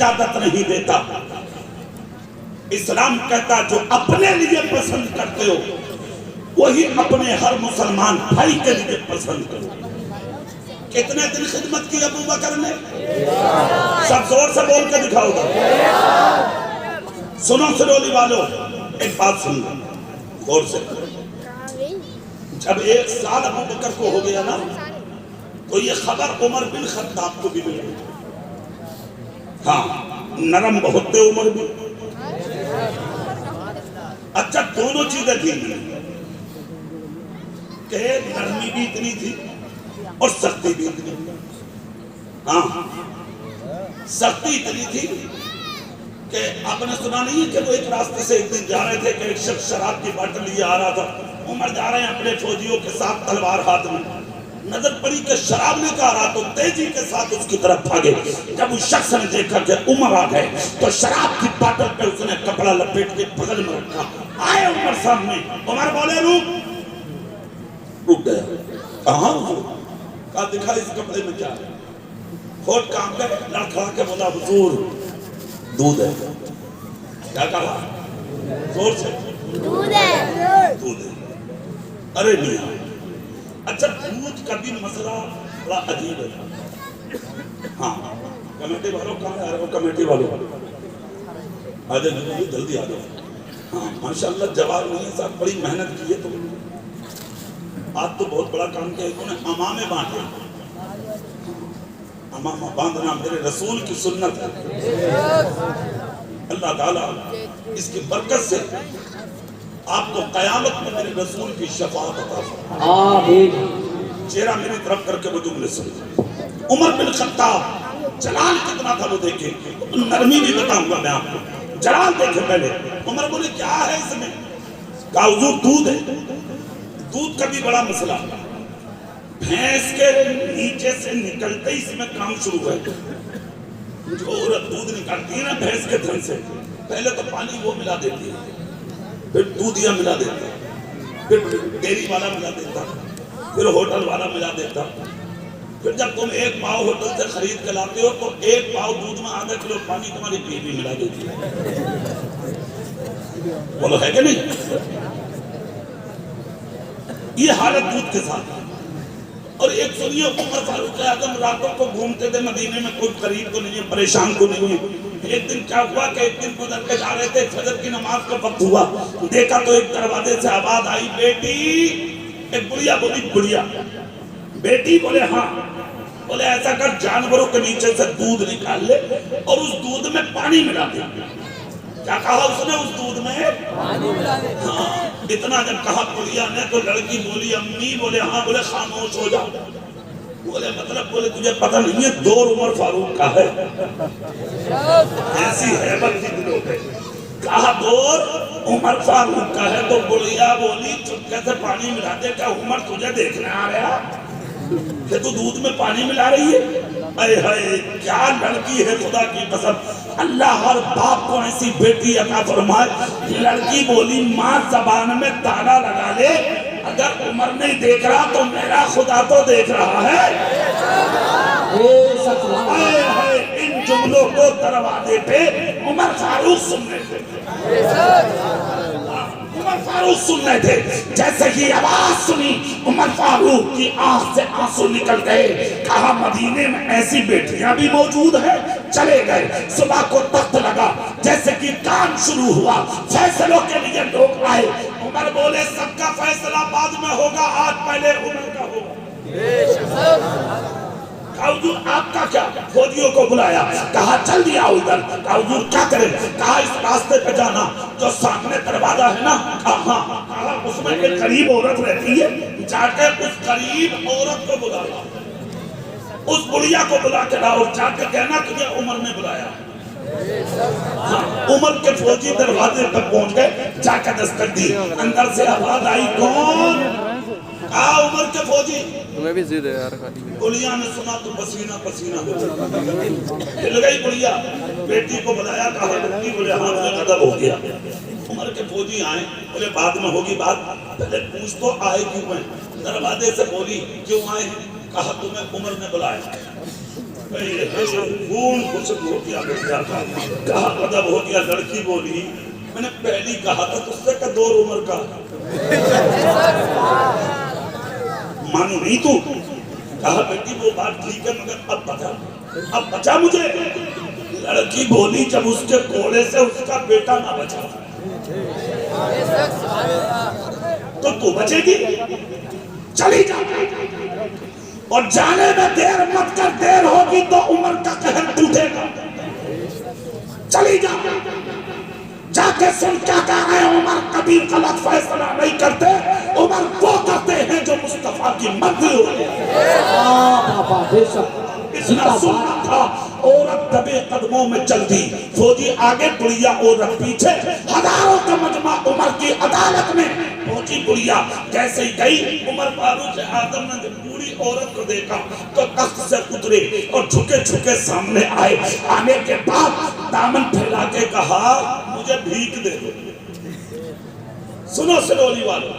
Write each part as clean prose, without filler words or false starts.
اجازت نہیں دیتا. اسلام کہتا جو اپنے لیے پسند کرتے ہو وہی اپنے ہر مسلمان بھائی کے لیے پسند کرو. کتنے دن خدمت کی ابو بکر نے؟ سب زور سے بول کے دکھاؤ گا. سنو سنولی والو ایک بات سن لو غور سے. جب 1 سال ابو بکر کو ہو گیا نا تو یہ خبر عمر بن خطاب کو بھی ملی. ہاں نرم بہت تھے عمر بھی. اچھا دونوں چیزیں تھیں کہ نرمی بھی اتنی تھی اور سختی بھی اتنی. ہاں سختی اتنی تھی کہ آپ نے سنا نہیں ہے کہ وہ ایک راستے سے ایک دن جا رہے تھے کہ ایک شخص شراب کی باٹل لیے آ رہا تھا. عمر جا رہے ہیں اپنے فوجیوں کے ساتھ تلوار ہاتھ میں. نظر پڑی کہ شراب لے کر آ رہا تو تیزی کے ساتھ اس کی طرف بھاگے. جب اس شخص نے دیکھا کہ عمر آ گئے تو شراب کی باٹل پہ اس نے کپڑا لپیٹ کے بغل میں رکھا. آئے عمر سامنے. عمر بولے رک گیا. کہاں حضور؟ کہا دکھا اس کپڑے میں کیا ہے. ہوٹ کام گئے لڑکھڑا کے بولا حضور دودھ ہے. کیا کہا زور سے؟ دودھ ہے. دودھ ہے. ارے میاں اچھا دودھ کا بھی مسئلہ بڑا عجیب ہے. ہاں کمیٹی والوں کہاں ہے؟ وہ کمیٹی والوں آج جلدی آ جاؤ. ہاں ماشاءاللہ جواب نہیں ہے صاحب بڑی محنت کی ہے. تو آج تو بہت بڑا کام کیا انہوں نے امامے بانٹے. امامہ باندھنا میرے رسول کی سنت ہے. اللہ تعالیٰ اس کی برکت سے آپ کو قیامت میں میرے رسول کی شفاعت عطا فرمائے. آمین. چہرہ میری طرف کر کے وہ جملے سنیں. عمر بن خطاب جلال کتنا تھا وہ دیکھیں. نرمی بھی بتاؤں گا میں آپ کو. جلال دیکھیں پہلے. عمر بولے کیا ہے اس میں؟ کہا حضور دودھ ہے. دودھ کا بھی بڑا مسئلہ. بھینس کے نیچے سے نکلتے اس میں کام شروع ہے. جو عورت دودھ نکالتی ہے نا بھینس کے تھن سے پہلے تو پانی وہ ملا دیتی ہے پھر دودھیا ملا دیتا پھر ڈیری والا ملا دیتا پھر ہوٹل والا ملا دیتا. پھر جب تم 1 پاؤ ہوٹل سے خرید کے لاتے ہو تو 1 پاؤ دودھ میں آدھا کلو پانی تمہاری بیوی ملا دیتی ہے. بولو ہے کہ نہیں؟ یہ حالت دودھ کے ساتھ. اور ایک سنیے عمر فاروق اعظم راتوں کو گھومتے تھے مدینے میں. کوئی قریب کو نہیں ہے پریشان کو نہیں ہے. ایک دن کیا ہوا کہ ایک دن گزر کے جا رہے تھے فجر کی نماز کا وقت ہوا. دیکھا تو ایک دروازے سے آواز آئی بیٹی. ایک بڑھیا بولی بڑھیا. بیٹی بولے ہاں. بولے ایسا کر جانوروں کے نیچے سے دودھ نکال لے اور اس دودھ میں پانی ملا دے. کیا کہا اس نے اس دودھ میں؟ پانی ملا دے. ہاں اتنا جب کہا بڑھیا نے تو لڑکی بولی امی. بولے ہاں. بولے خاموش ہو جا. بولے مطلب؟ بولے تجھے پتہ نہیں ہے دور عمر فاروق کا ہے. ایسی حیبت کی دلوں پہ. کہا دور عمر فاروق کا ہے. تو بڑھیا بولی چپکے سے پانی ملا دے. کیا عمر تجھے دیکھنے آ رہا کہ تو دودھ میں پانی ملا رہی ہے؟ اے ہائے کیا لڑکی ہے خدا کی قسم. اللہ ہر باپ کو ایسی بیٹی عطا فرمائے. لڑکی بولی ماں زبان میں تالا لگا لے. اگر عمر نہیں دیکھ رہا تو میرا خدا تو دیکھ رہا ہے. اے ہائے ان جملوں کو دروازے پہ عمر فاروق سننے تھے. عمر فاروق سننے تھے. جیسے ہی آواز سنی عمر فاروق کی آنکھ سے آنسو نکل گئے. کہا مدینے میں ایسی بیٹیاں بھی موجود ہیں. چلے گئے. صبح کو تخت لگا. جیسے کہ کام شروع ہوا فیصلوں کے لیے لوگ آئے. عمر بولے سب کا فیصلہ بعد میں ہوگا آج پہلے عمر کا ہوگا. کہا حضور آپ کا کیا؟ فوجیوں کو بلایا. کہا جلدی آؤ ادھر. کہا حضور کیا کریں؟ کہا اس راستے پہ جانا جو سامنے دروازہ ہے نا. کہا ہاں. کہا اس میں ایک غریب عورت رہتی ہے. جا کے اس غریب عورت کو بلایا. اس بڑھیا کو بلا کے لاؤ. جا کے کہنا تجھے عمر نے بلایا. ہاں عمر کے فوجی دروازے پہ پہنچ گئے. جا کے دستک دی. اندر سے آواز آئی کون؟ کہا عمر کے فوجی. تمہیں بھی زید ہے یار خالی. بڑھیا نے سنا تو پسینہ پسینہ ہو ہل گئی. بڑھیا بیٹی کو بلایا. کہا لڑکی. بولے ہاں مجھے غضب ہو گیا. عمر کے فوجی آئے. بولے بعد میں ہوگی بات. پہلے پوچھ تو آئے کیوں ہیں؟ دروازے سے بولی کیوں آئے ہیں؟ کہا تمہیں عمر نے بلایا. خون خشک ہو گیا بیٹا کا، کہا ادب ہو گیا. لڑکی بولی میں نے پہلی کہا تھا تجھ سے کہ 2 عمر کا مانو نہیں تو. کہا بیٹی وہ بات ٹھیک ہے مگر اب بچا مجھے. لڑکی بولی جب اس کے کوڑے سے اس کا بیٹا نہ بچا تو بچے گی. چلی جا اور جانے میں دیر مت کر، دیر ہوگی تو عمر کا قہر ٹوٹے گا. چلی جا، جا کے سن کیا کہہ رہے ہیں. عمر کبھی غلط فیصلہ نہیں کرتے، عمر وہ کرتے ہیں جو مصطفیٰ کی مرضی ہوتی ہے. اتنا سننا تھا. عورت دبے قدموں میں چل دی، فوجی آگے بڑھیا عورت پیچھے، ہزاروں کا مجمع عمر کی عدالت میں پہنچی. بڑھیا جیسے ہی گئی، عمر فاروق اعظم نے جب بوڑھی عورت کو دیکھا تو تخت سے اترے اور جھکے جھکے سامنے آئے. آنے کے بعد دامن پھیلا کے کہا مجھے بھیک دے دو. سنو سلولی والو،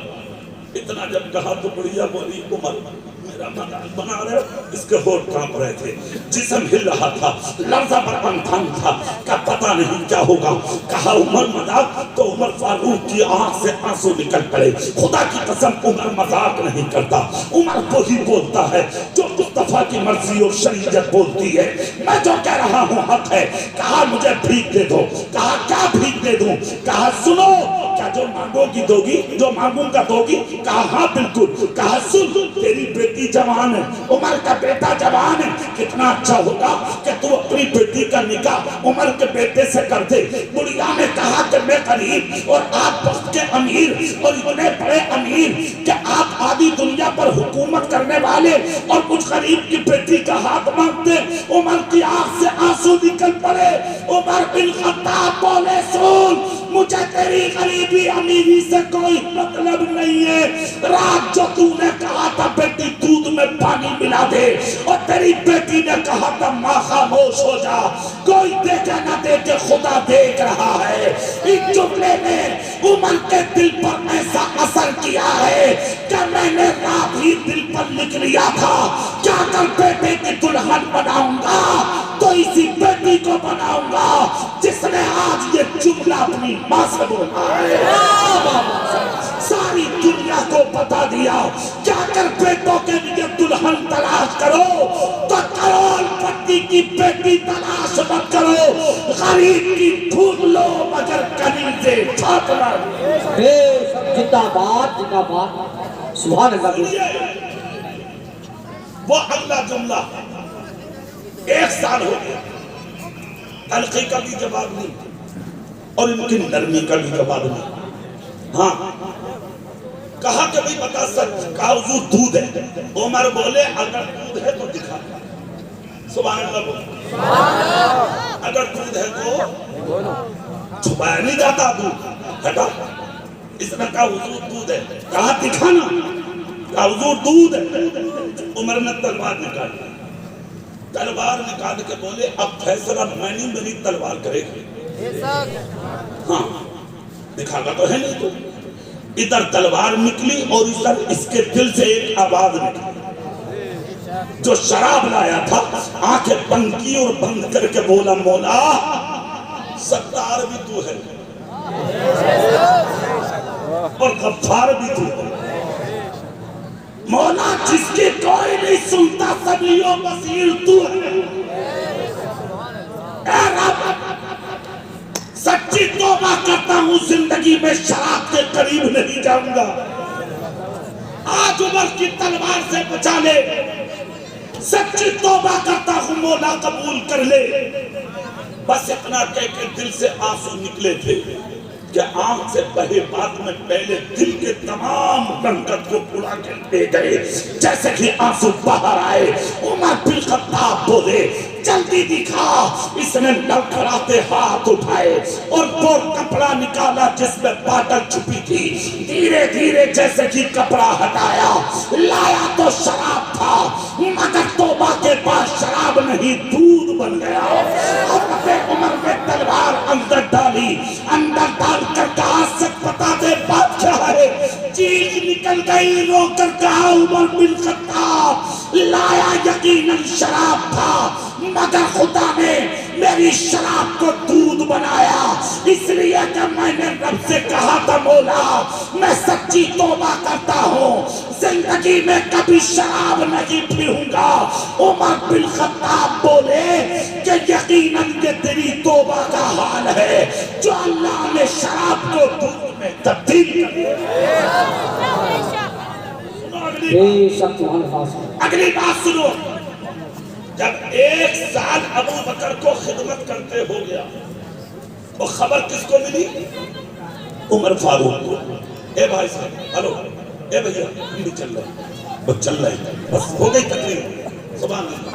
اتنا جب کہا تو بڑھیا بولی عمر میرا مذاق بنا رہے ہو. اس کے ہونٹ کانپ رہے تھے، جسم ہل رہا تھا، لرزہ پر انتھان تھا کہ پتہ نہیں کیا ہوگا. کہا عمر مذاق، تو عمر فاروق کی آنکھ سے آنسو نکل پڑے. خدا کی قسم عمر مذاق نہیں کرتا، عمر وہی بولتا ہے جو مصطفیٰ کی مرضی اور شریعت بولتی ہے. میں جو کہہ رہا ہوں حق ہے. کہا مجھے بھیک دے دو. کہا کیا بھیک دے دوں؟ کہا سنو، کیا جو مانگو گی دو گی، جو مانگوں گا دو گی؟ کہا ہاں بالکل. کہا سن، تیری بیٹی جوان ہے، عمر کا بیٹا جوان ہے، کتنا اچھا ہوگا کہ تو اپنی بیٹی کا نکاح عمر کے بیٹے سے کر دے. بڑھیا نے کہا کہ میں غریب اور آپ وقت کے امیر اور اتنے بڑے امیر کہ آپ آدھی دنیا پر حکومت کرنے والے اور کچھ غریب کی بیٹی کا ہاتھ مانگتے. عمر کی آنکھ سے آنسو نکل پڑے. عمر بن خطاب بولے سن، مجھے تیری غریبی امیری سے کوئی مطلب نہیں ہے. رات جو تو نے کہا تھا بیٹی دودھ میں پانی ملا دے، اور تیری بیٹی نے کہا تھا ماں خاموش ہو جا، کوئی دیکھے نہ دیکھے خدا دیکھ رہا ہے. اس جملے نے عمر کے دل پر ایسا اثر کیا ہے کہ میں نے رات ہی دل پر لکھ لیا تھا کیا کر بیٹے کی دلہن بناؤں گا تو اسی بیٹی کو بناؤں گا جس نے آج یہ جملہ اپنی ماں سے بولا ہے. ساری دنیا کو بتا دیا کیا کر بیٹوں کے لیے دلہن تلاش کرو تو کروڑ پتی کی بیٹی تلاش مت کرو. غریب کی ڈھونڈ لو مگر کنیزے چھاپ لو. زندہ باد زندہ باد سبحان اللہ. وہ اگلا جملہ 1 سال ہو گیا، تلخی کا بھی جواب نہیں اور ان کی نرمی کا بھی جواب نہیں. ہاں کہا کہ بھئی بتا سچ. کہا حضور دودھ ہے. عمر بولے اگر دودھ ہے تو دکھا. سبحان اللہ بولے اگر دودھ ہے تو چھپایا نہیں جاتا دودھ. ہٹا. اس نے کہا حضور دودھ ہے. کہا دکھانا. کہا حضور دودھ ہے. عمر نے تلوار نکالی. تلوار نکال کے بولے اب فیصلہ میں نہیں میری تلوار کرے گی. ہاں دکھا گا تو ہے نہیں تو. ادھر تلوار نکلی اور ادھر اس کے دل سے ایک آواز نکلی. جو شراب لایا تھا آنکھیں بند کی اور بند کر کے بولا مولا ستار بھی تو ہے اور غفار بھی تو ہے. مولا جس کی کوئی نہیں سنتا سمیع بصیر تو ہے. اے رب سچی توبہ کرتا ہوں زندگی میں شراب کے قریب نہیں جاؤں گا. آج عمر کی تلوار سے بچا لے. سچی توبہ کرتا ہوں مولا قبول کر لے. بس اتنا کہہ کے دل سے آنسو نکلے تھے کہ آنکھ سے بہے بات میں پہلے دل کے تمام رنگت کو پڑا کے لے گئے. جیسے کہ آنسو باہر آئے عمر بن خطاب بولے جلدی دکھا. اس نے لڑکھڑاتے ہاتھ اٹھائے اور وہ کپڑا نکالا جس میں باٹل چھپی تھی. دھیرے دھیرے جیسے کہ کپڑا ہٹایا لایا تو شراب تھا مگر توبہ کے بعد شراب نہیں دودھ بن گیا. حضرت عمر نے تلوار اندر ڈالی. اندر ڈال کر کہا سچ بتا دے بات کیا ہے. چیخ نکل گئی رو کر کہا عمر بن خطاب لایا یقیناً شراب تھا مگر خدا نے میری شراب کو دودھ بنایا، اس لیے کہ میں نے رب سے کہا تھا مولا میں سچی توبہ کرتا ہوں، زندگی میں کبھی شراب نہیں پیوں گا۔ عمر بن خطاب بولے کہ یقیناً یہ تیری توبہ کا حال ہے جو اللہ نے شراب کو دودھ میں تبدیل کر دیا۔ اگلی بات سنو، جب 1 سال ابو بکر کو خدمت کرتے ہو گیا وہ خبر کس کو ملی؟ عمر فاروق کو۔ اے بھائی صاحب، ہلو، اے بھیا، ہم بھی چل رہے ہیں، بس چل رہے ہیں، بس ہو گئی تقریر، سبحان اللہ۔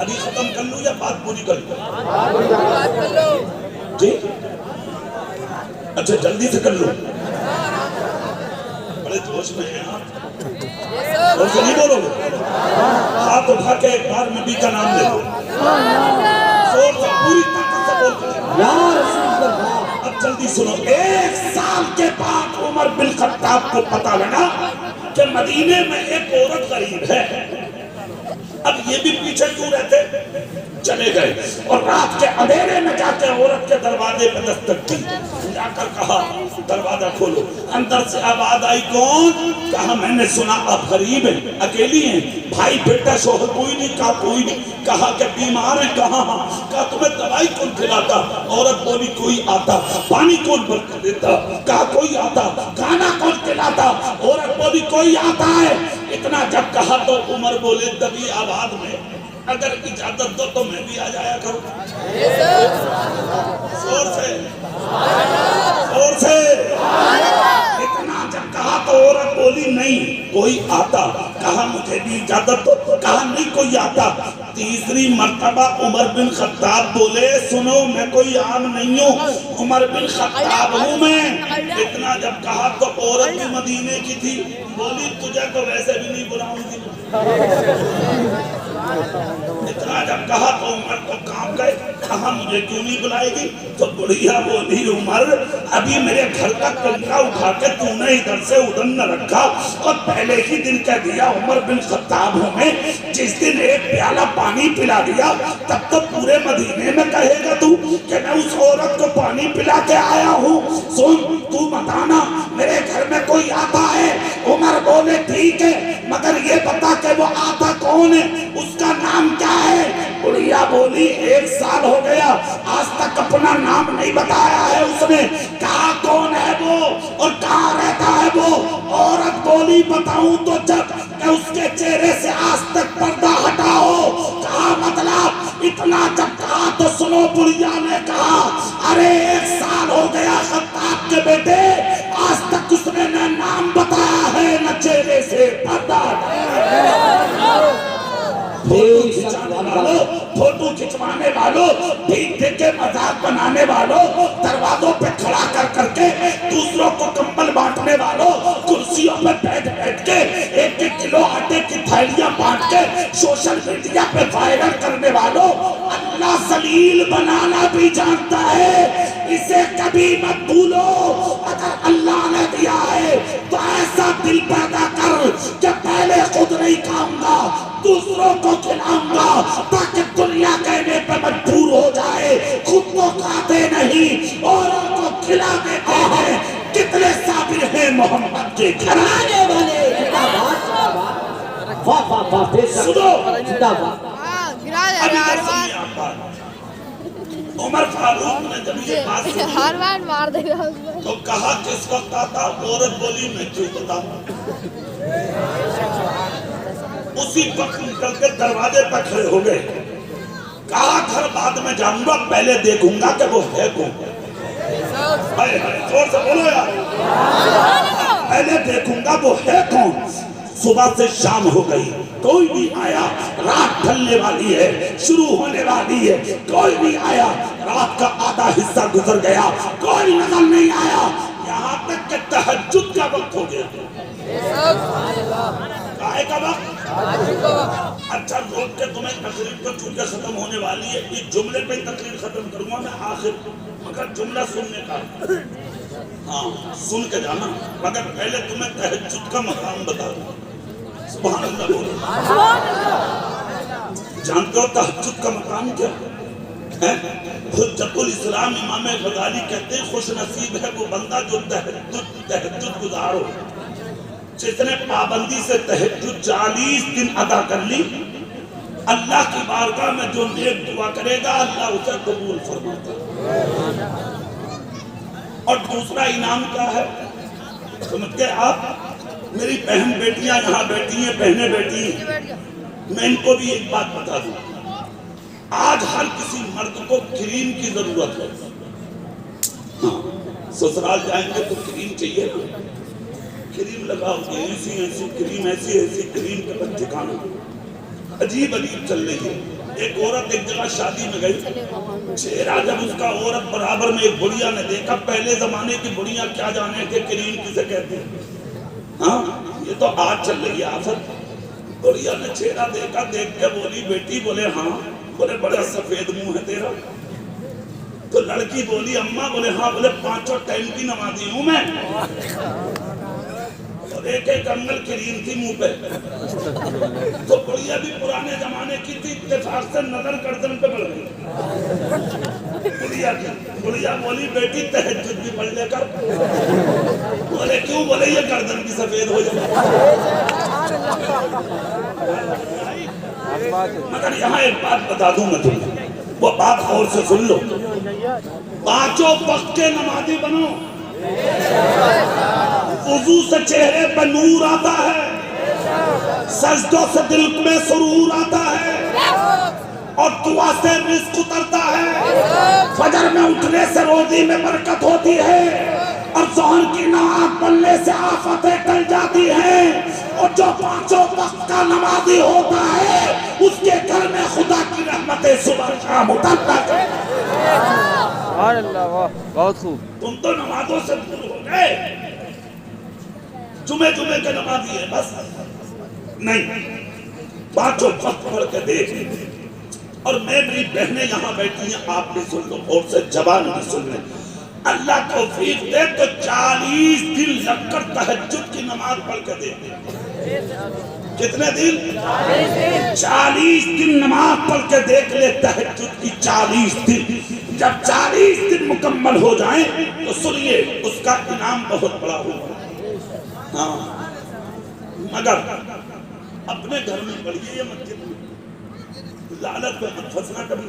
ابھی ختم کر لوں یا بات پوری کر لوں؟ جی اچھا جلدی سے کر لوں، بڑے جوش میں ہیں آپ، اور سے نہیں بولو گے؟ ہاتھ اٹھا کے ایک بار نبی کا نام لے دو، زور سے پوری طاقت سے بول کر یا رسول اللہ۔ اب جلدی سنو۔ 1 سال کے بعد عمر بن خطاب کو پتا لگا کہ مدینے میں ایک عورت غریب ہے، اب یہ بھی پیچھے کیوں رہتے؟ چلے گئے اور رات کے اندھیرے میں جا کے عورت کے دروازے پہ دستک دی، جا کر کہا دروازہ کھولو۔ اندر سے آواز آئی، کون؟ کہا میں نے سنا آپ غریب ہیں، اکیلی ہیں، بھائی بیٹا شوہر کوئی نہیں؟ کہا کوئی نہیں۔ کہا کہ بیمار ہیں؟ کہا ہاں۔ کہا تمہیں دوائی کون کھلاتا؟ عورت بولی کوئی آتا۔ پانی کون بھر کر دیتا؟ کہا کوئی آتا۔ کھانا کون کھلاتا؟ عورت بولی کوئی آتا ہے۔ اتنا جب کہا تو عمر بولے دبی آواز میں، اگر اجازت دو تو میں بھی آ جایا کروں۔ زور سے، زور سے۔ اتنا جب کہا تو عورت بولی نہیں کوئی آتا۔ کہا مجھے بھی اجازت دو، کہا نہیں کوئی آتا۔ تیسری مرتبہ عمر بن خطاب بولے سنو میں کوئی عام نہیں ہوں، عمر بن خطاب ہوں میں۔ اتنا جب کہا تو عورت بھی مدینے کی تھی، بولی تجھے تو ویسے بھی نہیں بلاؤں گی۔ اتنا جب کہا تو عمر کو کام گئے، کہا مجھے کیوں نہیں بلائے گی؟ تو بڑھیا بولی عمر ابھی میرے گھر کا کنکا اٹھا کے تو نے ادھر سے ادھر نہ رکھا اور پہلے ہی دن کہہ دیا عمر بن خطاب ہوں میں، جس دن ایک پیالہ پانی پلا دیا تب تو پورے مدینے میں کہے گا تو کہ میں اس عورت کو پانی پلا کے آیا ہوں۔ سن تو بتانا میرے گھر میں کوئی آتا ہے؟ عمر بولے ٹھیک ہے مگر یہ بتا کہ وہ آتا کون ہے، اس کا نام کیا ہے؟ بڑھیا بولی 1 سال ہو گیا آج تک اپنا نام نہیں بتایا ہے اس نے۔ کہا کون ہے وہ اور کہاں رہتا ہے وہ؟ عورت بولی بتاؤں تو جب کہ اس کے چہرے سے آج تک پردہ ہٹا ہو۔ کہا مطلب؟ اتنا جب کہا تو سنو بڑھیا نے کہا ارے 1 سال ہو گیا خطاب کے بیٹے آج تک اس نے نہ نام بتایا ہے نہ چہرے سے پردہ ہٹایا۔ فوٹو کھچوانے والوں، بھیک دے کے مذاق بنانے والوں، دروازوں پہ کھڑا کر کر کے دوسروں کو کمبل بانٹنے والوں، کرسیوں پہ بیٹھ بیٹھ کے 1-1 کلو آٹے کی تھیلیاں بانٹ کے سوشل میڈیا پہ وائرل کرنے والوں، اللہ ذلیل بنانا بھی جانتا ہے، اسے کبھی مت بھولو۔ اگر اللہ نے دیا ہے تو ایسا دل پیدا کر کہ پہلے خود نہیں کھاؤں گا دوسروں کو کھلاؤں گا تاکہ دنیا کہنے پہ مجبور ہو جائے خود کو کھاتے نہیں اوروں کو کھلا دیتے ہیں۔ کتنے صابر ہیں محمد کے گھرانے والے۔ سنو عمر فاروق نے جب یہ بات سنی تو کہا کس وقت آتا؟ عورت بولی میں کیوں بتاؤں؟ اسی وقت نکل کے دروازے پر کھڑے ہو گئے۔ کہا گھر بعد میں جاؤں گا پہلے دیکھوں گا کہ وہ ہے کون۔ زور سے بولو یار، پہلے دیکھوں گا وہ ہے کون۔ صبح سے شام ہو گئی کوئی نہیں آیا، رات ڈھلنے والی ہے شروع ہونے والی ہے کوئی نہیں آیا، رات کا آدھا حصہ گزر گیا کوئی نظر نہیں آیا، یہاں تک کہ تہجد کا وقت ہو گیا۔ کائے کا وقت؟ اچھا روک کے تمہیں تقریر کو چونکہ ختم ہونے والی ہے اس جملے پہ تقریر ختم کروں گا میں آخر، مگر جملہ سننے کا ہاں سن کے جانا، مگر پہلے تمہیں تہجد کا مقام بتا دوں۔ سبحان اللہ بولو جانتے ہو تہجد کا مقام کیا ہے؟ حجت الاسلام امام غزالی کہتے ہیں خوش نصیب ہے وہ بندہ جو تہجد گزار ہو، جس نے پابندی سے تہجد 40 دن ادا کر لی، اللہ کی بارگاہ میں جو نیک دعا کرے گا اللہ اسے قبول فرماتا ہے۔ اور دوسرا انعام کیا ہے سمجھ گئے آپ؟ میری بہن بیٹیاں یہاں بیٹھی ہیں، بہنیں بیٹھی ہیں، میں ان کو بھی ایک بات بتا دوں، آج ہر کسی مرد کو کریم کی ضرورت ہے۔ ہاں سسرال جائیں گے تو کریم چاہیے، کریم لگاؤ گے، ایسی کریم، ایسی کریم کے بچے کھانا عجیب چل رہی ہے۔ ایک عورت ایک جگہ شادی میں گئی، چہرہ جب اس کا عورت برابر میں ایک بڑھیا نے دیکھا، پہلے زمانے کی بڑھیا کیا جانے کہ کریم کسے کہتے ہیں، ہاں یہ تو آج چل رہی ہے آفت۔ بڑھیا نے چہرہ دیکھا، دیکھ کے بولی بیٹی، بولے ہاں، بولے بڑا سفید منہ ہے تیرا۔ تو لڑکی بولی اماں، بولے ہاں، بولے 5 ٹائم کی نمازی ہوں میں، اور ایک انگل کریم تھی منہ پہ۔ تو بڑھیا بھی پرانے زمانے کی تھی، اتفاق سے نظر گردن پہ پڑ گئی بڑھیا کی۔ بڑھیا بولی بیٹی تہجد بھی پڑھ لے کر۔ بولے کیوں؟ بولے یہ گردن بھی سفید ہو جائے۔ مگر یہاں ایک بات بتا دوں میں تمہیں، وہ بات غور سے سن لو، 5 وقت کے نمازی بنو، وضو سے چہرے پہ نور آتا ہے، سجدوں سے دل میں سرور آتا ہے، اور دعا سے رزق اترتا ہے، فجر میں اٹھنے سے روزی میں برکت ہوتی ہے، اور ظہر کی نماز پڑھنے سے آفتیں ٹل جاتی ہیں، اور جو 5 وقت کا نمازی ہوتا ہے اس کے گھر میں خدا کی رحمتیں صبح شام اترتا ہے۔ سبحان اللہ، واہ بہت خوب۔ تم تو نمازوں سے دور ہو گئے، جمعے کے نمازی ہے بس، نہیں 5 وقت پڑھ کے دیکھ۔ اور میری بہنیں یہاں بیٹھی ہیں، آپ بھی سن لو اور سے زبان بھی سن لیں، اللہ توفیق دے تو 40 دن لگ کر تہجد کی نماز پڑھ کے دیکھ۔ کتنے دن؟ 40 دن نماز پڑھ کے دیکھ لے تہجد کی 40 دن۔ جب 40 دن مکمل ہو جائیں تو سنیے اس کا انعام بہت بڑا ہوگا۔ ہاں مگر اپنے گھر میں پڑھیے یا مسجد میں، لعنت میں مت پھنسنا کبھی۔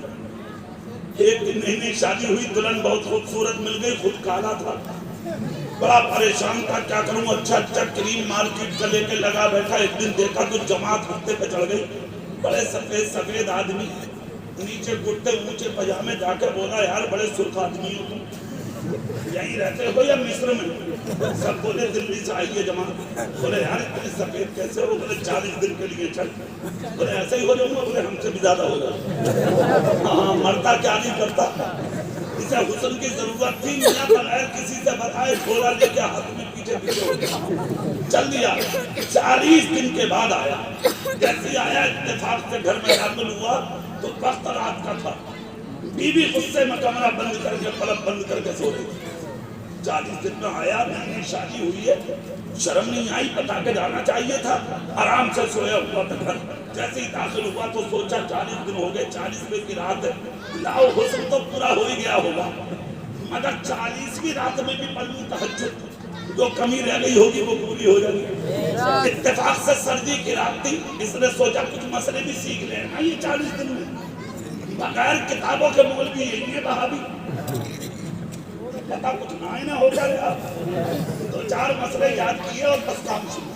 ایک دن نئی شادی ہوئی، دلہن بہت خوبصورت مل گئی، خود کالا تھا، بڑا پریشان تھا کیا کروں، اچھا کریم مارکیٹ کا لے کے لگا بیٹھا۔ ایک دن دیکھا تو جماعت ہفتے پہ چڑھ گئی، بڑے سفید آدمی، نیچے گھٹے اونچے پجامے، جا کے بولا یار بڑے سرخ آدمی ہو تم، یہیں رہتے ہو یا مصر میں؟ سب بولے دلی سے آئیے جماعت۔ بولے یار اتنے سفید کیسے ہو؟ بولے 40 دن کے لیے چل۔ بولے ایسے ہی ہو جاؤں گا؟ بولے ہم سے بھی زیادہ ہو جائے۔ ہاں مرتا کیا نہیں کرتا، اسے حسن کی ضرورت تھی، میاں بغیر کسی سے بتائے گھوڑا لے کے ہاتھ میں پیچھے ہو گیا، چل دیا۔ 40 دن کے بعد آیا، جیسے آیا اتفاق سے گھر میں داخل ہوا تو وقت رات کا تھا، بیوی غصے میں کمرہ بند کر کے بلب بند کر کے سو رہی تھی۔ 40 دن میں آیا، نئی شادی ہوئی ہے، شرم نہیں آئی، بتا کے جانا چاہیے تھا، آرام سے سویا ہوا تھا گھر۔ جیسے ہی داخل ہوا تو سوچا 40 دن ہو گئے، 40ویں کی رات ہے، لاؤ حسن تو پورا ہو ہی گیا ہوگا، مگر 40ویں رات میں بھی پڑھ لوں تہجد، جو کمی رہ گئی ہوگی وہ پوری ہو جائے گی۔ اتفاق سے سردی کی رات تھی، اس نے سوچا کچھ مسئلے بھی سیکھ لیں نا یہ 40 دن میں، بغیر کتابوں کے مولوی یہی ہے وہابی، پتا کچھ نہ ہو جائے گا، 2-4 مسئلے یاد کیے اور بس کام شروع،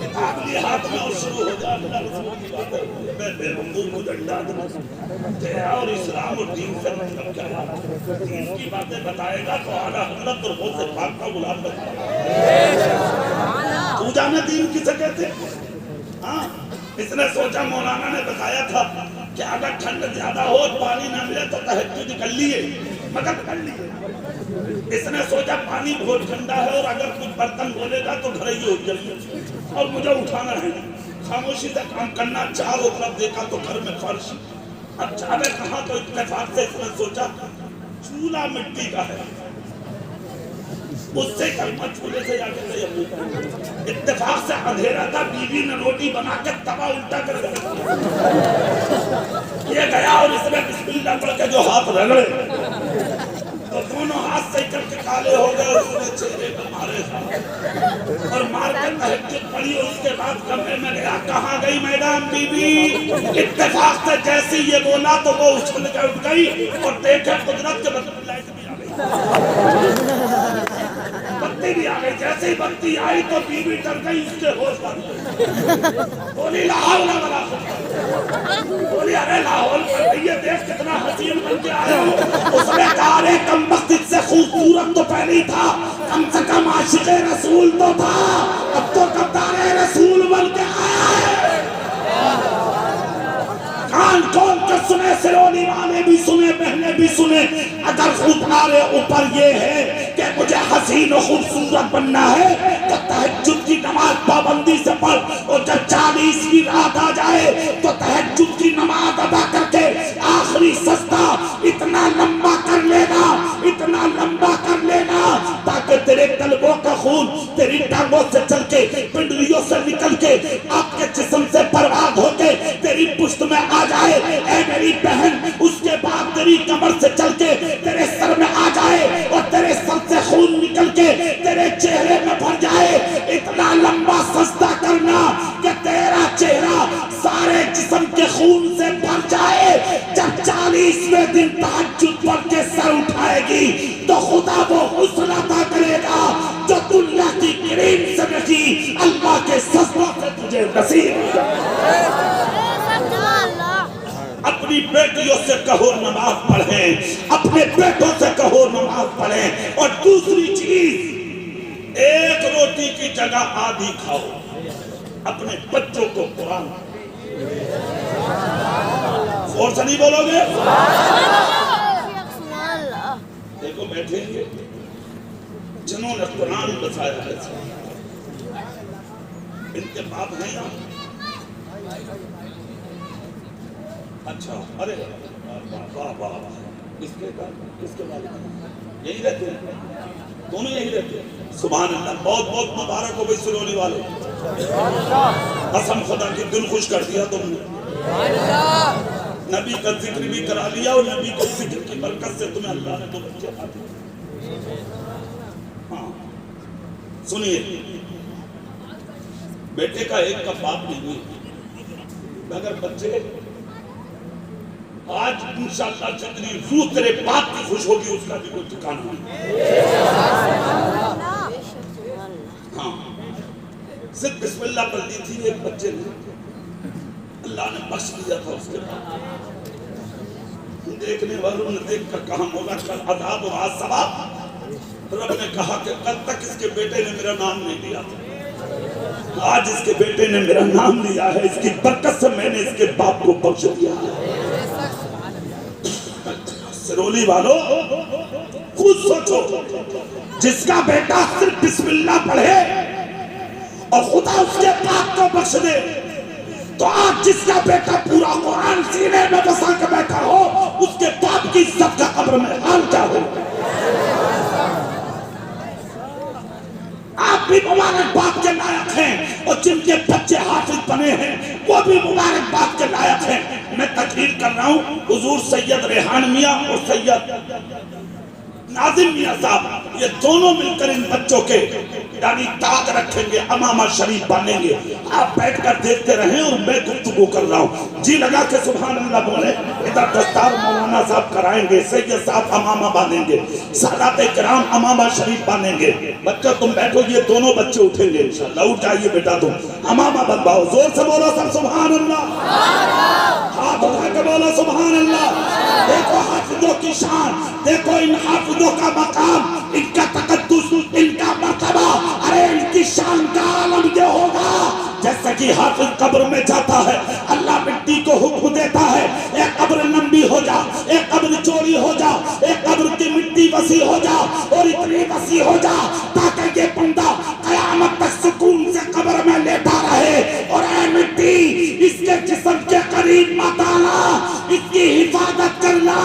کتاب لی ہاتھ میں اور شروع ہو جائے۔ اللہ رسول کی بات ہے، میں بے منظور کو ڈنڈا دوں، تیرا اور اسلام اور دین سے مطلب کیا ہے؟ دین کی باتیں بتائے گا تو اعلیٰ حضرت اور غوث پاک کا غلام بنے گا۔ تو جانے دین کسے کہتے ہیں؟ ہاں اس نے سوچا مولانا نے بتایا تھا کہ اگر ٹھنڈ زیادہ ہو اور پانی نہ ملے تو تہجد کر لیے، مگر کر لیے۔ اس نے سوچا پانی بہت ٹھنڈا ہے اور اگر کچھ برتن بولے گا تو گھر ہی ہو جائے اور مجھے اٹھانا ہے، خاموشی سے کام کرنا۔ چاروں طرف دیکھا تو گھر میں فرش، اب جاوے کہاں؟ تو اتفاق سے اس نے سوچا چولہا مٹی کا ہے، اس سے کلمہ چھوڑے سے جا کے اتفاق سے اندھیرا تھا، بیوی نے روٹی بنا کے توا الٹا کر یہ گیا اور اس نے بسم اللہ پڑھ کے جو ہاتھ رگڑے تو دونوں ہاتھ سے کر کے کالے ہو گئے، اور اس نے چہرے پر مارے اور مار کے تہجد پڑھی، اور اس کے بعد کمرے میں گیا، کہاں گئی میدان بی بی؟ اتفاق سے جیسے یہ بولا تو وہ اچھل کے اٹھ گئی اور دیکھے قدرت کے بدلے لائٹ بھی آ گئی، بتی بھی آ گئی، جیسے ہی بتی آئی تو بی بی ڈر گئی، اس کے ہوش بند گئی، بولی لا حول ولا قوت، بولی ارے لا حول یہ دیکھ کتنا حسین بن کے آیا ہوں۔ اس نے کہا رے کم وقت اس سے خوبصورت تو پہلے ہی تھا، کم سے کم عاشق رسول تو تھا، اب تو کردار رسول بن کے آیا ہے۔ کان کھول کے سنے، سرونی والے بھی سنے، بہنیں بھی سنے، اگر تمہارے اوپر یہ ہے کہ مجھے حسین و خوبصورت بننا ہے تو تہجد کی نماز پابندی سے پڑھ، اور جب 40ویں رات آ جائے تو تہجد کی نماز ادا کر کے آخری سجدہ اتنا لمبا کر لینا، اتنا لمبا کر لینا تاکہ تیرے قلبوں کا خون تیری ٹانگوں سے چل کے، پنڈلیوں سے نکل کے، آپ کے جسم سے پرواز ہو کے تیری پشت میں آ جائے اے میری بہن، اس کے بعد تیری کمر سے چل کے تیرے سر میں آ جائے، اور تیرے سر سے خون نکل کے تیرے چہرے میں بھر جائے، اتنا لمبا سجدہ کرنا کہ تیرا چہرہ سارے جسم کے خون سے بھر جائے۔ جب 40ویں دن تہجد پڑھ کے سر اٹھائے گی تو خدا وہ حسن عطا کرے گا جو دنیا کی کریم سے نہیں، اللہ کے سجدوں سے تجھے نصیب۔ اپنی بیٹیوں سے کہو نماز پڑھیں، اپنے بیٹوں سے کہو نماز پڑھیں، اور دوسری چیز ایک روٹی کی جگہ آدھی کھاؤ، اپنے بچوں کو قرآن اور سے نہیں بولو گے؟ دیکھو بیٹھیں گے جنہوں نے قرآن بتایا ہے، ان کے باپ ہیں یہاں؟ اچھا، ارے واہ واہ، کس کے والد یہی رہتے ہیں؟ دونوں یہی رہتے ہیں؟ سبحان اللہ، بہت بہت مبارک ہو بھائی سلونے والے، قسم خدا کی دل خوش کر دیا تم نے، نبی کا ذکر بھی کرا لیا، اور نبی کے ذکر کی برکت سے تمہیں اللہ نے تو بچے عطا کیے۔ ہاں سنیے، بیٹے کا ایک کا باپ نہیں ہوئی، مگر بچے آج انشاءاللہ جتنی روح تیرے باپ کی خوش ہوگی اس کا بھی کوئی ٹھکانہ نہیں۔ ہاں صرف بسم اللہ پڑھ دی تھی ایک بچے نے، اللہ نے بخش دیا تھا اس کے بعد۔ دیکھنے والوں نے دیکھ کر کہا مولا کل عذاب و آج ثواب۔ رب نے کہا کہ کل تک اس کے بیٹے نے میرا نام نہیں لیا تھا، آج اس کے بیٹے نے میرا نام لیا ہے، اس کی برکت سے میں نے اس کے باپ کو بخش دیا ہے۔ سرولی والو خود سوچو، جس کا بیٹا صرف بسم اللہ پڑھے اور خدا اس کے باپ کو بخش دے، تو آج جس کا بیٹا پورا قرآن سینے میں بسا کے بیٹھا ہو، اس کے باپ کی عزت کا قبر میں حال کیا ہو۔ آپ بھی مبارک بات کے لائق ہیں، اور جن کے بچے حافظ بنے ہیں وہ بھی مبارک بات کے لائق ہیں۔ میں تقریر کر رہا ہوں، حضور سید ریحان میاں اور سید ناظم میاں صاحب یہ دونوں مل کر ان بچوں کے یعنی تاج رکھیں گے، امامہ شریف باندھیں گے۔ آپ بیٹھ کر دیکھتے رہیں اور میں گفتگو کر رہا ہوں، جی لگا کے سبحان اللہ بولے۔ ادھر دستار مولانا صاحب کرائیں گے، سید صاحب امامہ باندھیں گے، سادات کرام امامہ شریف باندھیں گے۔ بچہ تم بیٹھو، یہ دونوں بچے اٹھیں گے انشاءاللہ۔ اٹھ جائیے بیٹا، تم امامہ بندھواؤ، زور سے بولو سب سبحان اللہ، ہاتھ اٹھا کے بولو سبحان اللہ۔ دیکھو حافظوں کی شان، دیکھو ان حافظوں کا مقام، ان کا تقدس، ان کا مرتبہ، ارے ان کی شان کا عالم یہ ہوگا جیسا کہ حافظ قبر میں جاتا ہے، اللہ مٹی کو حکم دیتا ہے ایک قبر لمبی ہو جا، ایک قبر چوڑی ہو جا، ایک قبر کی مٹی وسیع ہو جا، اور اتنی وسیع ہو جا تاکہ یہ بندہ قیامت تک سکون سے قبر میں لیٹا رہے۔ اور اے مٹی، اس کے جسم کے قریب مت آنا، اس کی حفاظت کرنا،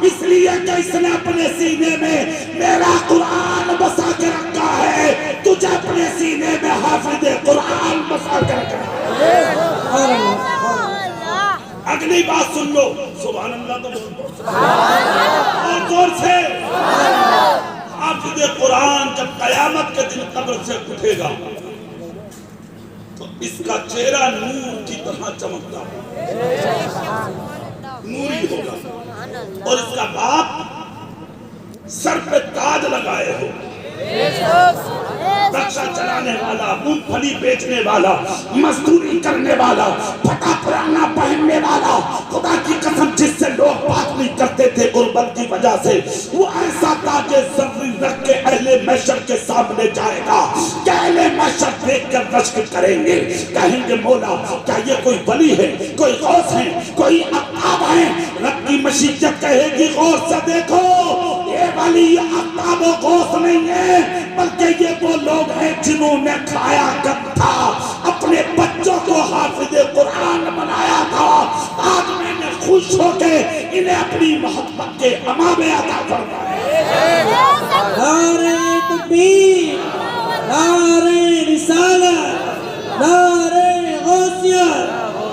اس لیے کہ اس نے اپنے سینے میں میرا قرآن بسا کے رکھا ہے تجھے اپنے سینے میں حافظ قرآن بسا کر رکھنا۔ اگلی بات سن لو، سبحان اللہ تو بولو اور زور سے۔ حافظ قرآن جب قیامت کے دن قبر سے اٹھے گا تو اس کا چہرہ نور کی طرح چمکتا ہوگا، نوری ہوگا، اور اس کا باپ سر پہ تاج لگائے ہو، رکشہ چلانے والا، مونگ پھلی بیچنے والا، مزدوری کرنے والا، پھٹا پرانا پہننے والا، خدا کی قسم جس سے لوگ بات نہیں کرتے تھے غربت کی وجہ سے، وہ ایسا تاج زرین رکھ کے اہل محشر کے سامنے جائے گا کہ اہل محشر دیکھ کر رشک کریں گے، کہیں گے مولا کیا یہ کوئی ولی ہے، کوئی غوث ہے، کوئی اقطاب ہے؟ رب کی مشیت کہے گی غور سے دیکھو، یہ ولی اقطاب و غوث نہیں ہے، بلکہ یہ وہ لوگ ہیں جنہوں نے کھایا تھا، اپنے بچوں کو حافظ قرآن بنایا تھا، آج میں نے خوش ہو کے انہیں اپنی محبت کے امامے عطا فرمائے۔ نعرہ تکبیر، نعرہ رسالت، نعرہ غوثیہ،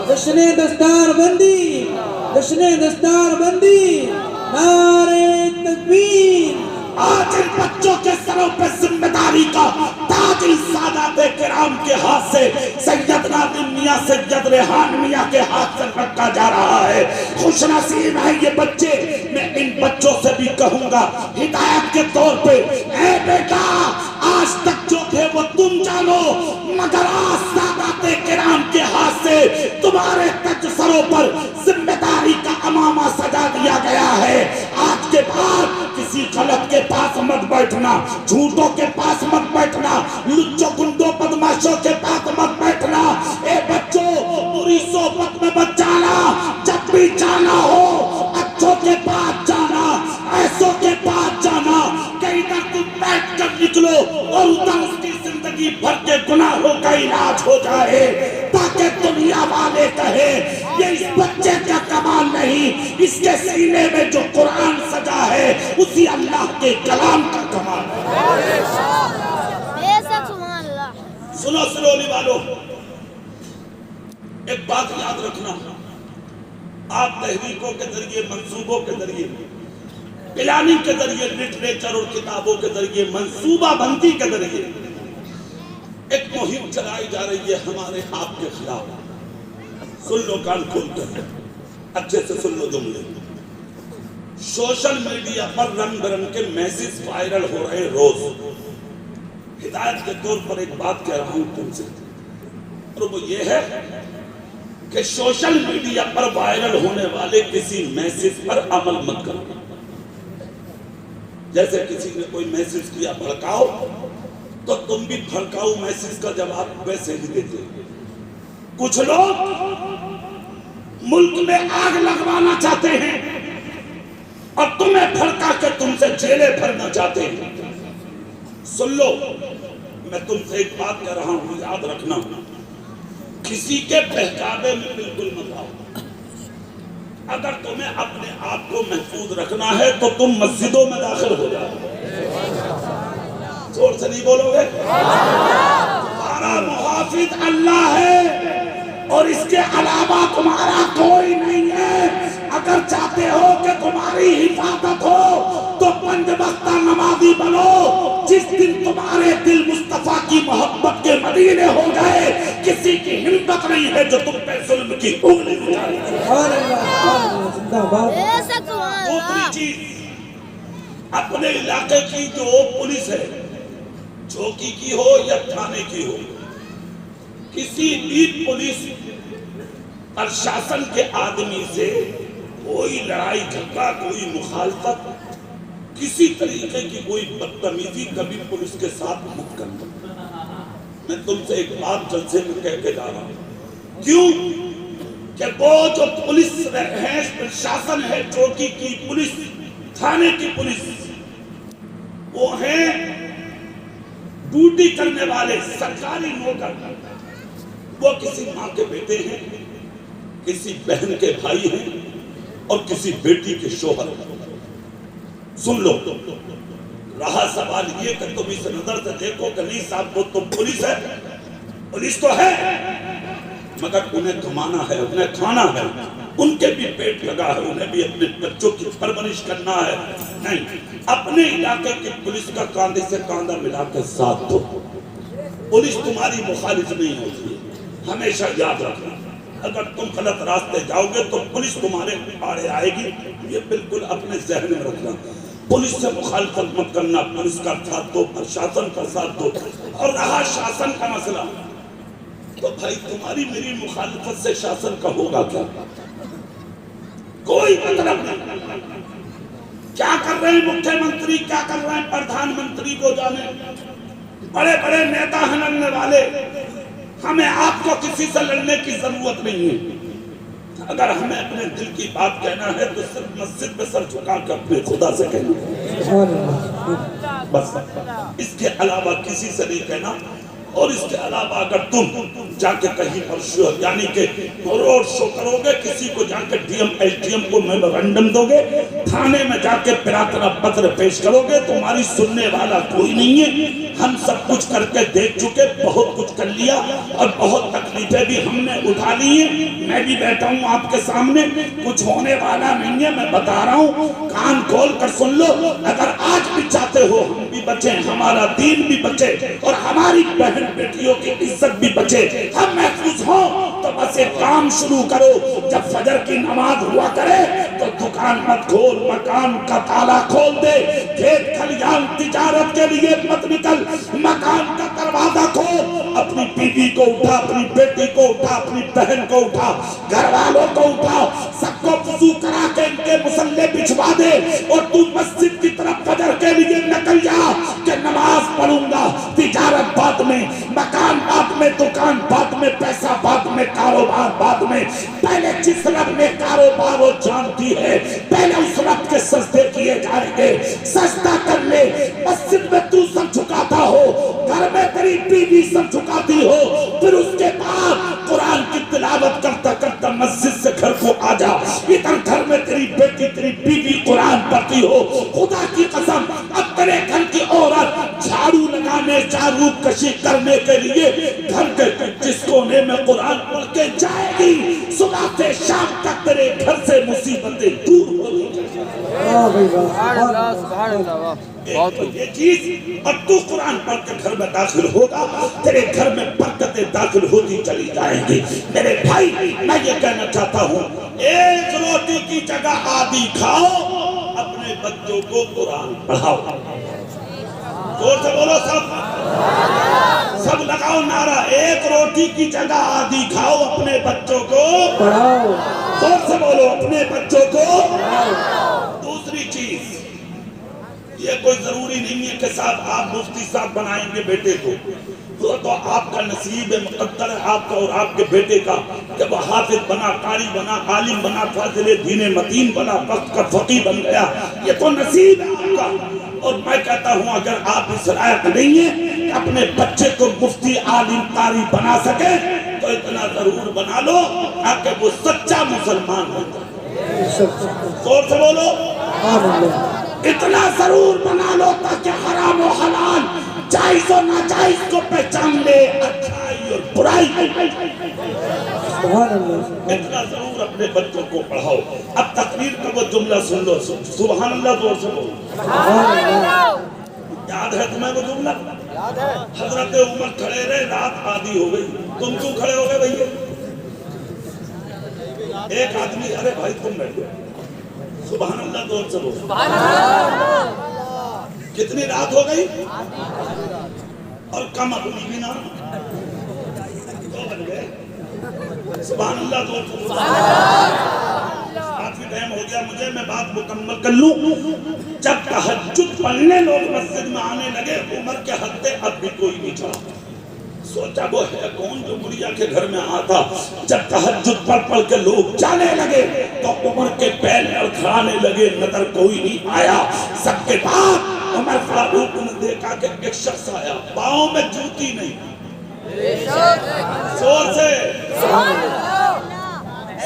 جشن دستار بندی، جشن دستار بندی، نعرہ تکبیر۔ آج ان بچوں کے سروں پہ ذمہ داری کا تاج سادات کرام کے ہاتھ سے سیدنا میاں سید ریحان میاں کے ہاتھ سے رکھا جا رہا ہے۔ خوش نصیب ہیں یہ بچے، میں ان بچوں سے بھی کہوں گا ہدایت کے طور پہ، اے بیٹا آج تک جو تھے وہ تم جانو، مگر آج سادات کرام کے ہاتھ سے تمہارے تج سروں پر ذمہ داری کا امامہ سجا دیا گیا ہے۔ آج کے بعد کسی غلط کے پاس مت بیٹھنا، جھوٹوں کے پاس مت بیٹھنا، لچوں گنڈوں بدماشوں کے پاس مت بیٹھنا۔ اے بچوں بری صحبت میں مت جانا، جب بھی جانا ہو اچھوں کے پاس جانا، ایسوں کے پاس جانا کہ ادھر تم بیٹھ کر نکلو اور ادھر اس کی زندگی بھر کے گناہوں کا علاج ہو جائے، تاکہ دنیا والے کہیں یہ اس بچے کا کمال نہیں، اس کے سینے میں جو قرآن سجا ہے اسی اللہ کے کلام کا کمال ہے۔ سنو سلولی والو، ایک بات یاد رکھنا، آپ تحریکوں کے ذریعے، منصوبوں کے ذریعے، پلاننگ کے ذریعے، لٹریچر اور کتابوں کے ذریعے، منصوبہ بندی کے ذریعے ایک مہم چلائی جا رہی ہے ہمارے آپ کے خلاف۔ سن لو کان کھول کر، اچھے سے سن لو جملے۔ سوشل میڈیا پر رنگ برنگ کے میسیج وائرل ہو رہے روز۔ ہدایت کے طور پر ایک بات کہہ رہا ہوں تم سے، اور وہ یہ ہے کہ سوشل میڈیا پر وائرل ہونے والے کسی میسیج پر عمل مت کرو۔ جیسے کسی نے کوئی میسیج کیا بھڑکاؤ، تو تم بھی بھڑکاؤ میسیج کا جواب ویسے ہی دیتے۔ کچھ لوگ ملک میں آگ لگوانا چاہتے ہیں اور تمہیں بھڑکا کے تم سے جیلیں بھرنا چاہتے ہیں۔ سن لو، میں تم سے ایک بات کہہ رہا ہوں، یاد رکھنا، کسی کے بہکاوے میں بالکل مت آؤ۔ اگر تمہیں اپنے آپ کو محفوظ رکھنا ہے تو تم مسجدوں میں داخل ہو جاؤ۔ زور سے نہیں بولو گے؟ تمہارا محافظ اللہ ہے اور اس کے علاوہ تمہارا کوئی نہیں ہے۔ اگر چاہتے ہو کہ تمہاری حفاظت ہو تو 5 وقتہ نمازی بنو۔ جس دن تمہارے دل مصطفیٰ کی محبت کے مدینے ہو گئے، کسی کی ہمت نہیں ہے جو تم پہ ظلم کی انگلی اٹھائے۔ دوسری چیز، اپنے علاقے کی جو پولیس ہے، چوکی کی ہو یا تھانے کی ہو، کسی بھی پولیس پرشاسن کے آدمی سے کوئی لڑائی جھگڑا، کوئی مخالفت، کسی طریقے کی کوئی بدتمیزی کبھی پولیس کے ساتھ مت کرنا۔ میں تم سے ایک بات جلسے میں کہہ کے جا رہا ہوں، کیوں کہ وہ جو پولیس ہے، پرشاسن ہے، چوکی کی پولیس، تھانے کی پولیس، وہ ہیں ڈیوٹی کرنے والے سرکاری نوکر۔ وہ کسی ماں کے بیٹے ہیں، کسی بہن کے بھائی ہیں اور کسی بیٹی کے شوہر ہیں۔ سن لو، رہا سوال یہ کہ تم اس نظر سے دیکھو کہ نہیں صاحب وہ تم پولیس ہے، پولیس تو ہے مگر انہیں کمانا ہے، انہیں کھانا ہے، ان کے بھی پیٹ لگا ہے، انہیں بھی اپنے بچوں کی پرورش کرنا ہے. نہیں، اپنے علاقے کی پولیس کا کاندھے سے کاندھا ملا کے ساتھ دو. پولیس تمہاری مخالف نہیں ہوتی ہے، ہمیشہ یاد رکھنا. اگر تم غلط راستے جاؤ گے تو پولیس تمہارے آڑے آئے گی، یہ بالکل اپنے ذہن میں رکھنا. پولیس سے مخالفت مت کرنا، پولیس کا ساتھ دو، پرشاسن کا ساتھ دو. اور رہا شاسن کا مسئلہ تو بھائی تمہاری میری مخالفت سے شاسن کا ہوگا کیا؟ کوئی مطلب نہیں. کیا کر رہے ہیں مکھیہ منتری، کیا کر رہے ہیں پردھان منتری کو جانے، بڑے بڑے نیتا ہیں لڑنے والے. ہمیں آپ کو کسی سے لڑنے کی ضرورت نہیں ہے. اگر ہمیں اپنے دل کی بات کہنا ہے تو صرف مسجد میں سر جھکا کر اپنے خدا سے کہنا ہے، بس. اس کے علاوہ کسی سے نہیں کہنا. اور اس کے علاوہ اگر تم جا کے کہیں پر یعنی کہ روڈ شو کرو گے، کسی کو جا کے D M S D M کو میمورنڈم دو گے، تھانے میں جا کے پرارتھنا پتر پیش کرو گے، تمہاری سننے والا کوئی نہیں ہے. ہم سب کچھ کر کے دیکھ چکے، بہت کچھ کر لیا اور بہت تکلیفیں بھی ہم نے اٹھا لی ہیں. میں بھی بیٹھا ہوں آپ کے سامنے، کچھ ہونے والا نہیں ہے. میں بتا رہا ہوں، کان کھول کر سن لو. اگر آج بھی چاہتے ہو ہم بھی بچیں، ہمارا دین بھی بچے اور ہماری بہن بیٹیوں کی عزت بھی بچے، ہم محفوظ ہوں، تو بس ایک کام شروع کرو. جب فجر کی نماز ہوا کرے تو دکان مت کھول، مکان کا تالا کھول دے. کھیت کھلیان تجارت کے لیے مت نکل، مکان کا دروازہ کھول. اپنی بیوی کو اٹھا، اپنی بیٹی کو اٹھا، اپنی بہن کو اٹھا، گھر والوں کو اٹھا، سب کو وضو کرا کے ان کے مصلے بچھوا دے اور تو مسجد کی طرف فجر کے لیے نکل جا کہ نماز پڑھوں گا. تجارت بعد میں، مکان بعد میں، دکان بعد میں، پیسہ بعد میں، کاروبار بعد میں. پہلے جس رب نے کاروبار و جان دی ہے، پہلے اس رب کے سجدے کیے جائیں گے. سجدہ کر لے. مسجد میں تو سر جھکاتا ہو، گھر میں تیری بیوی سر جھکاتی ہو، پھر اس کے بعد قرآن کی تلاوت کرتا کرتا مسجد سے گھر کو آ جا. ادھر گھر میں تیری بیٹی تیری بیوی قرآن پڑھتی ہو. خدا کی قسم اب تیرے گھر کی عورت جھاڑو لگانے، جھاڑو کشی کرنے کے لیے گھر کے جس کونے میں قرآن پڑھ کے جائے گی، صبح سے شام تک تیرے گھر سے مصیبتیں دور ہو گئی. سبحان اللہ، سبحان اللہ، واہ بہت خوب. یہ چیز اب تو قرآن پڑھ کے گھر میں داخل ہوگا، تیرے گھر میں برکتیں داخل ہوتی چلی جائیں گی. میرے بھائی میں یہ کہنا چاہتا ہوں، ایک روٹی کی جگہ آدھی کھاؤ، اپنے بچوں کو قرآن پڑھاؤ. زور سے بولو سب لگاؤ نعرہ، ایک روٹی کی جگہ آدھی کھاؤ، اپنے بچوں کو پڑھاؤ. زور سے بولو، اپنے بچوں کو. دوسری چیز، یہ کوئی ضروری نہیں ہے کہ صاحب آپ مفتی صاحب بنائیں گے بیٹے کو، تو آپ کا نصیب مقدر ہے آپ کا اور آپ کے بیٹے کا کہ وہ حافظ بنا، قاری بنا، عالم بنا، فاضل دین متین بنا، وقت کا فقیہ بن گیا. یہ تو نصیب ہے آپ کا. اور میں کہتا ہوں اگر آپ اس لائق نہیں ہیں کہ اپنے بچے کو مفتی، عالم، قاری بنا سکے تو اتنا ضرور بنا لو تاکہ وہ سچا مسلمان ہو جائے. زور سے بولو، اتنا ضرور بنا لو تاکہ حرام و حلال، جائز و ناجائز کو پہچان لے، اچھائی اور برائی. اتنا ضرور اپنے بچوں کو پڑھاؤ. اب تقریر کا وہ جملہ سن لو، سبحان اللہ زور سے بولو. یاد ہے تمہیں وہ جملہ؟ حضرت عمر کھڑے رہے، رات آدھی ہو گئی. تم کیوں کھڑے ہو گئے بھئی؟ ایک آدمی، ارے بھائی تم بیٹھو، سبحان اللہ زور سے بولو. کتنی رات ہو گئی؟ اور کم اپنی بھی نہ دو بن گئے. سبحان اللہ زور سے بولو. کافی ٹائم ہو گیا مجھے، میں بات مکمل کر لوں. جب تہجد پڑھنے لوگ مسجد میں آنے لگے، عمر کے ہتھے اب بھی کوئی نہیں چڑھا. سوچا وہ ہے کون جو بڑھیا کے گھر میں آتا. جب تہجد پڑھ پڑھ کے لوگ جانے لگے تو عمر کے پیر لڑکھڑانے لگے، نظر کوئی نہیں آیا. سب کے بعد عمر فاروق نے دیکھا کہ ایک شخص آیا، پاؤں میں جوتی نہیں. زور سے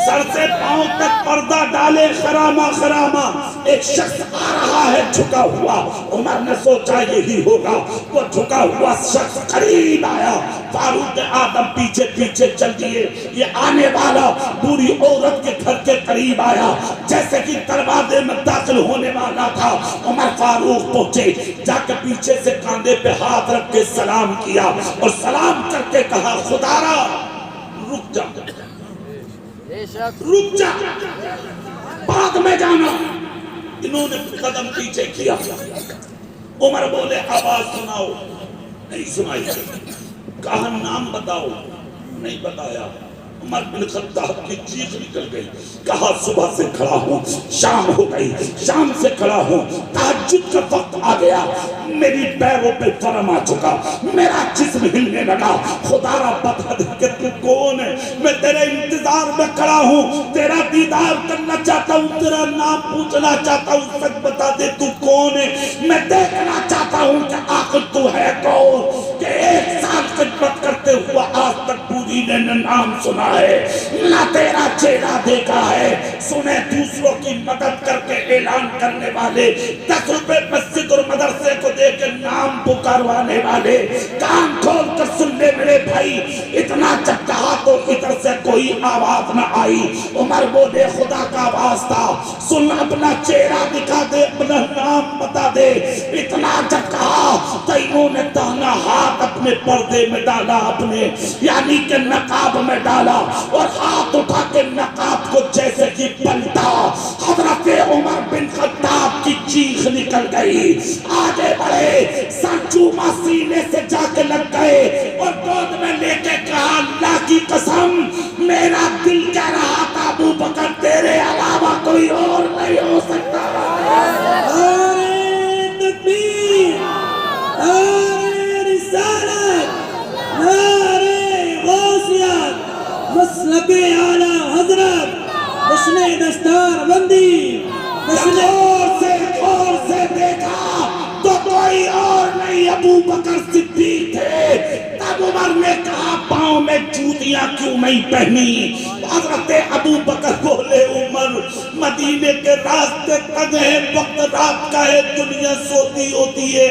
سر سے پاؤں تک پردہ ڈالے خرامہ خرامہ ایک شخص آ رہا ہے جھکا ہوا. عمر نے سوچا یہی ہوگا. وہ جھکا ہوا شخص قریب آیا. فاروق اعظم پیچھے پیچھے چل دیے. یہ آنے والا بوڑھی عورت کے گھر کے قریب آیا جیسے کہ دروازے میں داخل ہونے والا تھا. عمر فاروق پہنچے, جا کے پیچھے سے کاندھے پہ ہاتھ رکھ کے سلام کیا اور سلام کر کے کہا خدا را رک جا, رک جا, بعد میں جانا. انہوں نے قدم پیچھے کیا. عمر بولے آواز سناؤ, نہیں سنائی. کہا نام بتاؤ, نہیں بتایا. عمر بن خطاب کی چیخ نکل گئی. کہا صبح سے کھڑا ہوں, شام ہو گئی, شام سے کھڑا ہوں, تہجد کا وقت آ گیا, میری پیروں پہ فرم آ چکا, میرا جسم ہلنے لگا. خدا را بتا دے کہ تو کون ہے. میں تیرے انتظار میں کھڑا ہوں, تیرا دیدار کرنا چاہتا ہوں, تیرا نام پوچھنا چاہتا ہوں. سچ بتا دے تو کون ہے. میں دیکھنا چاہتا ہوں کہ آخر تو ہے کون کہ 1 سال خدمت کرتے ہوا آج تک پوری نے نام سنا ہے, نہ تیرا چہرہ دیکھا ہے. سنے دوسروں کی مدد کر کے اعلان کرنے والے, 10 روپے مسجد اور مدرسے کو دے کے نام پکاروانے والے. کان کھول کر سن لے میرے بھائی, اتنا جب کہا تو ادھر سے کوئی آواز نہ آئی. عمر بولے خدا کا واسطہ سن, اپنا چہرہ دکھا دے, اپنا نام بتا دے. اتنا جب کہا تو انہوں نے دانا ہاتھ اپنے پردے میں ڈالا, اپنے یعنی کہ نقاب میں ڈالا, اور ہاتھ اٹھا کے نقاب کو جیسے کہ پلٹا. حضرت عمر بن خطاب کی چیخ نکل گئی. آگے بڑھے, سر چوما سینے سے جا کے لگ گئے اور گود میں لے کے کہا اللہ کی قسم میرا دل کہہ رہا تھا ابو بکر تیرے علاوہ کوئی اور نہیں ہو سکتا. نعرہ تکبیر, نعرہ رسالت, نعرہ غوثیت, مسلک اعلی حضرت, جشن دستار بندی. اور سے دیکھا تو کوئی اور نہیں ابو بکر صدیق تھے. تب عمر نے کہا پاؤں میں جوتیاں کیوں نہیں پہنی. حضرت ابو بکر بولے عمر مدینے کے راستے تنگ ہیں, وقت رات کا ہے, دنیا سوتی ہوتی ہے,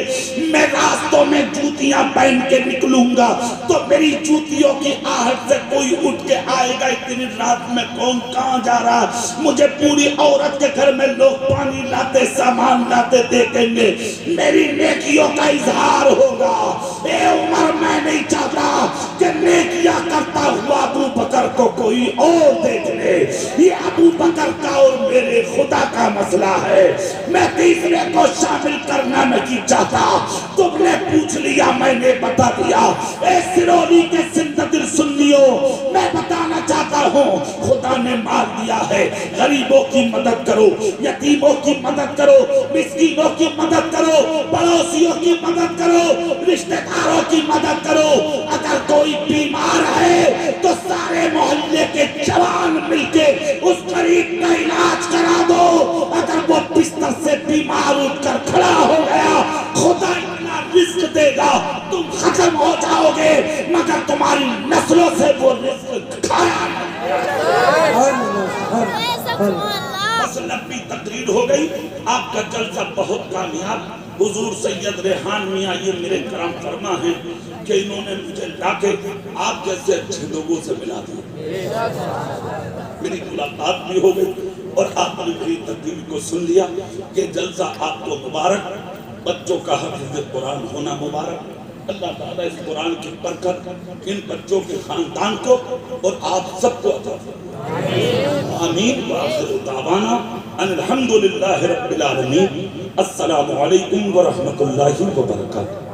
میں راستوں میں جوتیاں پہن کے نکلوں گا تو میری جوتیوں کی آہٹ سے کوئی اٹھ کے آئے گا اتنی رات میں کون کہاں جا رہا. مجھے پوری عورت کے گھر میں لوگ پانی لاتے سامان لاتے دیکھیں گے, میری نیکیوں کا اظہار ہوگا. اے عمر میں نہیں چاہتا کہ نیکیاں کرتا ہوا ابو بکر کو کوئی اور دیکھ لے. یہ ابو بکر کا اور میرے خدا کا مسئلہ ہے, میں تیسرے کو شامل کرنا نہیں چاہتا. تم نے پوچھ لیا میں نے بتا دیا. اے سرونی کے سندھ دل سنیوں, میں بتانا چاہتا ہوں خدا نے مال دیا ہے, غریبوں کی مدد کرو, یتیموں کی مدد کرو, مسکینوں کی مدد کرو, پڑوسیوں کی مدد کرو, رشتہ داروں کی مدد کرو. اگر کوئی بیمار ہے تو سارے محلے کے جوان مل کے اس غریب کا علاج کرا دو. اگر وہ بستر سے بیمار اٹھ کر کھڑا ہو گیا خدا اتنا رزق دے گا تم ختم ہو جاؤ گے مگر تمہاری نسلوں سے وہ رزق کھایا بس. لمبی تقریر ہو گئی, آپ کا جلسہ بہت کامیاب. حضور سید ریحان میاں یہ میرے کرم فرما ہیں کہ انہوں نے مجھے لا کے آپ جیسے اچھے لوگوں سے ملا دیا. میری ملاقات بھی ہو گئی اور آپ نے میری تقریر کو سن لیا کہ جلسہ آپ کو مبارک, بچوں کا حافظ قرآن ہونا مبارک. اللہ تعالیٰ اس قرآن کی برکت ان بچوں کے خاندان کو اور آپ سب کو عطا فرمائے. آمین. وآخر دعوانا ان الحمدللہ رب العالمین. السلام علیکم ورحمۃ اللہ وبرکاتہ.